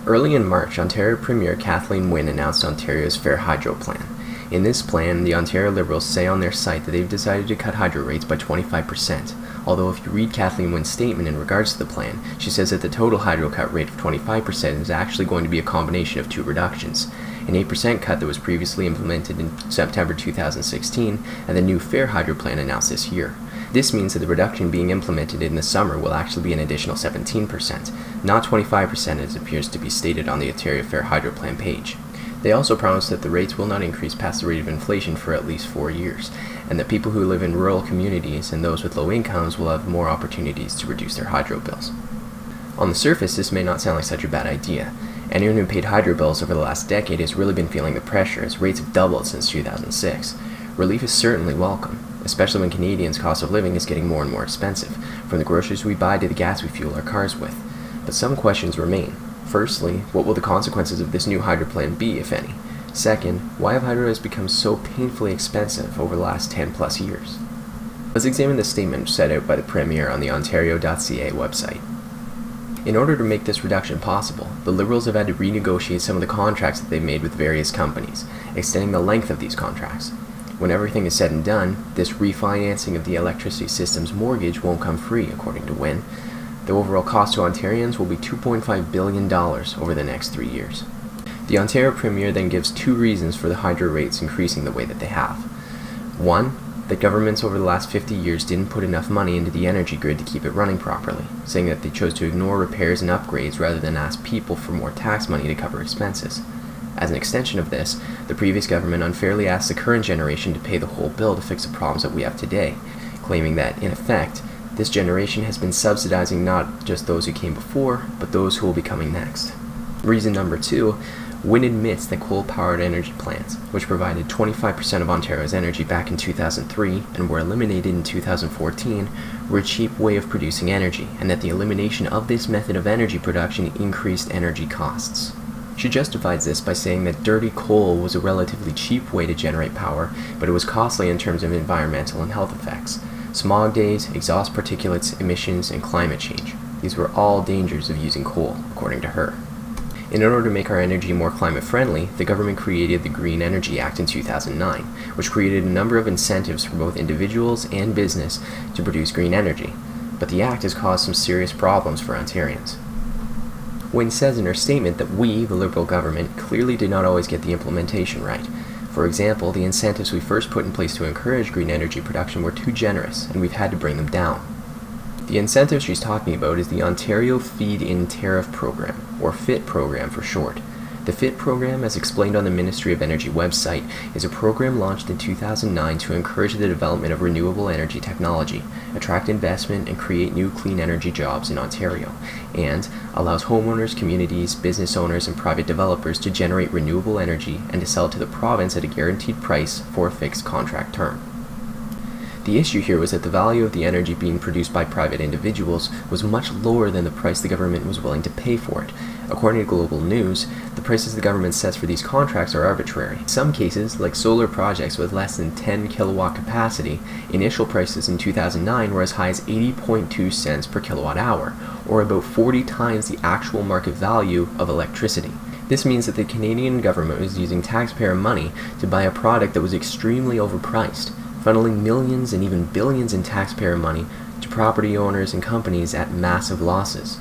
Early in March, Ontario Premier Kathleen Wynne announced Ontario's Fair Hydro Plan. In this plan, the Ontario Liberals say on their site that they've decided to cut hydro rates by 25%, although if you read Kathleen Wynne's statement in regards to the plan, she says that the total hydro cut rate of 25% is actually going to be a combination of two reductions: an 8% cut that was previously implemented in September 2016, and the new Fair Hydro Plan announced this year. This means that the reduction being implemented in the summer will actually be an additional 17%, not 25% as appears to be stated on the Ontario Fair Hydro Plan page. They also promise that the rates will not increase past the rate of inflation for at least 4 years, and that people who live in rural communities and those with low incomes will have more opportunities to reduce their hydro bills. On the surface, this may not sound like such a bad idea. Anyone who paid hydro bills over the last decade has really been feeling the pressure, as rates have doubled since 2006. Relief is certainly welcome, especially when Canadians' cost of living is getting more and more expensive, from the groceries we buy to the gas we fuel our cars with. But some questions remain. Firstly, what will the consequences of this new hydro plan be, if any? Second, why have hydro become so painfully expensive over the last 10 plus years? Let's examine the statement set out by the Premier on the ontario.ca website. In order to make this reduction possible, the Liberals have had to renegotiate some of the contracts that they've made with various companies, extending the length of these contracts. When everything is said and done, this refinancing of the electricity system's mortgage won't come free, according to Wynne. The overall cost to Ontarians will be $2.5 billion over the next 3 years. The Ontario Premier then gives two reasons for the hydro rates increasing the way that they have. One, that governments over the last 50 years didn't put enough money into the energy grid to keep it running properly, saying that they chose to ignore repairs and upgrades rather than ask people for more tax money to cover expenses. As an extension of this, the previous government unfairly asked the current generation to pay the whole bill to fix the problems that we have today, claiming that, in effect, this generation has been subsidizing not just those who came before, but those who will be coming next. Reason number two, Wynne admits that coal-powered energy plants, which provided 25% of Ontario's energy back in 2003 and were eliminated in 2014, were a cheap way of producing energy, and that the elimination of this method of energy production increased energy costs. She justifies this by saying that dirty coal was a relatively cheap way to generate power, but it was costly in terms of environmental and health effects. Smog days, exhaust particulates, emissions, and climate change. These were all dangers of using coal, according to her. In order to make our energy more climate-friendly, the government created the Green Energy Act in 2009, which created a number of incentives for both individuals and business to produce green energy. But the act has caused some serious problems for Ontarians. Wynne says in her statement that we, the Liberal government, clearly did not always get the implementation right. For example, the incentives we first put in place to encourage green energy production were too generous, and we've had to bring them down. The incentive she's talking about is the Ontario Feed-in Tariff Program, or FIT program for short. The FIT program, as explained on the Ministry of Energy website, is a program launched in 2009 to encourage the development of renewable energy technology, attract investment, and create new clean energy jobs in Ontario, and allows homeowners, communities, business owners, and private developers to generate renewable energy and to sell it to the province at a guaranteed price for a fixed contract term. The issue here was that the value of the energy being produced by private individuals was much lower than the price the government was willing to pay for it. According to Global News, the prices the government sets for these contracts are arbitrary. In some cases, like solar projects with less than 10 kilowatt capacity, initial prices in 2009 were as high as 80.2 cents per kilowatt hour, or about 40 times the actual market value of electricity. This means that the Canadian government was using taxpayer money to buy a product that was extremely overpriced, funneling millions and even billions in taxpayer money to property owners and companies at massive losses.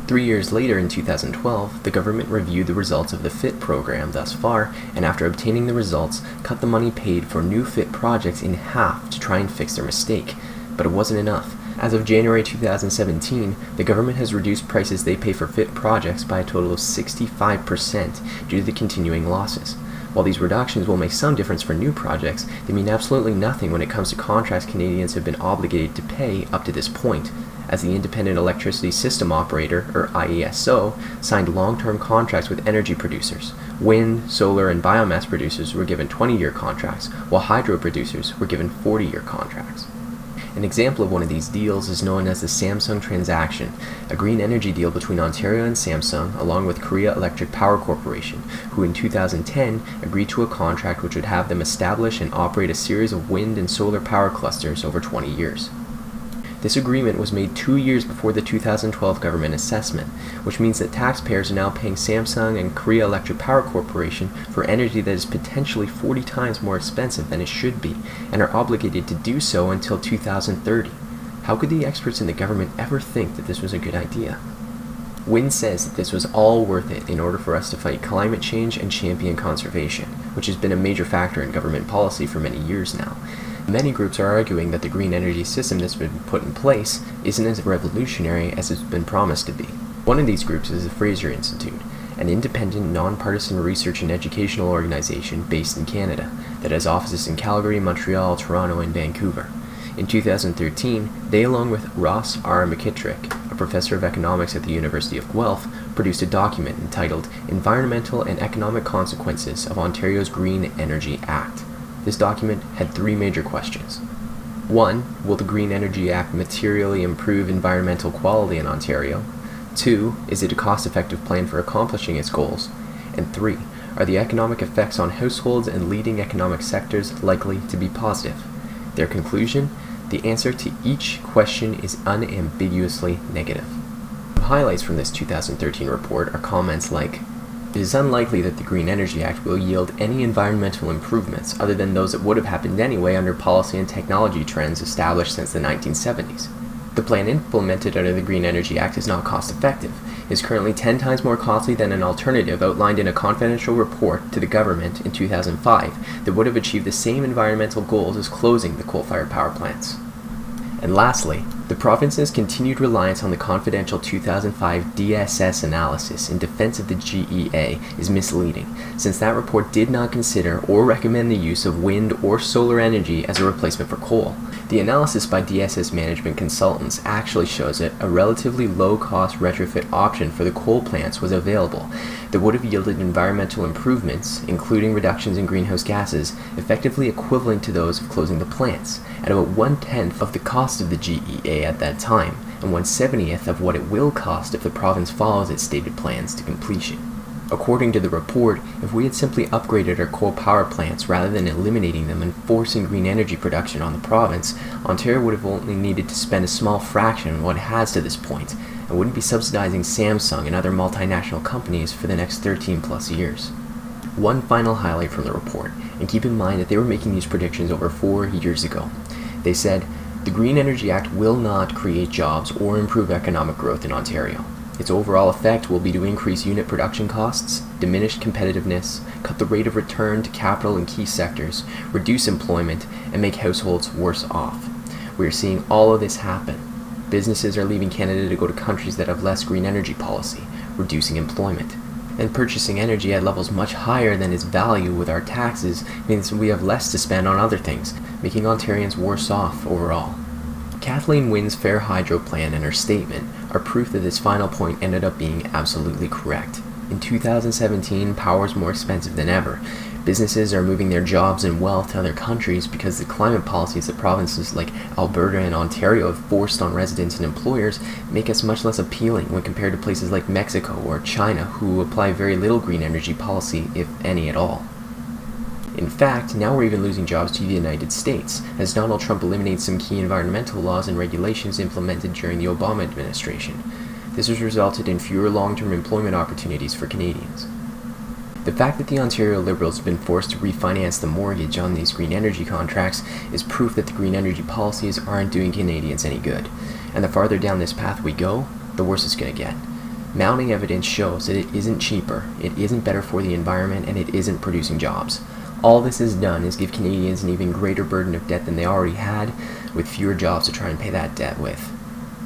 3 years later, in 2012, the government reviewed the results of the FIT program thus far, and after obtaining the results, cut the money paid for new FIT projects in half to try and fix their mistake. But it wasn't enough. As of January 2017, the government has reduced prices they pay for FIT projects by a total of 65% due to the continuing losses. While these reductions will make some difference for new projects, they mean absolutely nothing when it comes to contracts Canadians have been obligated to pay up to this point, as the Independent Electricity System Operator, or IESO, signed long-term contracts with energy producers. Wind, solar, and biomass producers were given 20-year contracts, while hydro producers were given 40-year contracts. An example of one of these deals is known as the Samsung transaction, a green energy deal between Ontario and Samsung, along with Korea Electric Power Corporation, who in 2010 agreed to a contract which would have them establish and operate a series of wind and solar power clusters over 20 years. This agreement was made 2 years before the 2012 government assessment, which means that taxpayers are now paying Samsung and Korea Electric Power Corporation for energy that is potentially 40 times more expensive than it should be, and are obligated to do so until 2030. How could the experts in the government ever think that this was a good idea? Wynne says that this was all worth it in order for us to fight climate change and champion conservation, which has been a major factor in government policy for many years now. Many groups are arguing that the green energy system that's been put in place isn't as revolutionary as it's been promised to be. One of these groups is the Fraser Institute, an independent, nonpartisan research and educational organization based in Canada that has offices in Calgary, Montreal, Toronto, and Vancouver. In 2013, they, along with Ross R. McKittrick, a professor of economics at the University of Guelph, produced a document entitled Environmental and Economic Consequences of Ontario's Green Energy Act. This document had 3 major questions. 1. Will the Green Energy Act materially improve environmental quality in Ontario? 2. Is it a cost-effective plan for accomplishing its goals? And 3. Are the economic effects on households and leading economic sectors likely to be positive? Their conclusion? The answer to each question is unambiguously negative. Highlights from this 2013 report are comments like, "It is unlikely that the Green Energy Act will yield any environmental improvements other than those that would have happened anyway under policy and technology trends established since the 1970s. The plan implemented under the Green Energy Act is not cost-effective. It is currently 10 times more costly than an alternative outlined in a confidential report to the government in 2005 that would have achieved the same environmental goals as closing the coal-fired power plants." And lastly, the province's continued reliance on the confidential 2005 DSS analysis in defense of the GEA is misleading, since that report did not consider or recommend the use of wind or solar energy as a replacement for coal. The analysis by DSS management consultants actually shows that a relatively low-cost retrofit option for the coal plants was available that would have yielded environmental improvements, including reductions in greenhouse gases, effectively equivalent to those of closing the plants, at about 1/10 of the cost of the GEA at that time, and 1/70th of what it will cost if the province follows its stated plans to completion. According to the report, if we had simply upgraded our coal power plants rather than eliminating them and forcing green energy production on the province, Ontario would have only needed to spend a small fraction of what it has to this point, and wouldn't be subsidizing Samsung and other multinational companies for the next 13 plus years. One final highlight from the report, and keep in mind that they were making these predictions over 4 years ago. They said, "The Green Energy Act will not create jobs or improve economic growth in Ontario. Its overall effect will be to increase unit production costs, diminish competitiveness, cut the rate of return to capital in key sectors, reduce employment, and make households worse off." We are seeing all of this happen. Businesses are leaving Canada to go to countries that have less green energy policy, reducing employment. And purchasing energy at levels much higher than its value with our taxes means we have less to spend on other things, making Ontarians worse off overall. Kathleen Wynne's Fair Hydro plan and her statement are proof that this final point ended up being absolutely correct. In 2017, power is more expensive than ever. Businesses are moving their jobs and wealth to other countries because the climate policies that provinces like Alberta and Ontario have forced on residents and employers make us much less appealing when compared to places like Mexico or China, who apply very little green energy policy, if any at all. In fact, now we're even losing jobs to the United States, as Donald Trump eliminates some key environmental laws and regulations implemented during the Obama administration. This has resulted in fewer long-term employment opportunities for Canadians. The fact that the Ontario Liberals have been forced to refinance the mortgage on these green energy contracts is proof that the green energy policies aren't doing Canadians any good, and the farther down this path we go, the worse it's going to get. Mounting evidence shows that it isn't cheaper, it isn't better for the environment, and it isn't producing jobs. All this has done is give Canadians an even greater burden of debt than they already had, with fewer jobs to try and pay that debt with.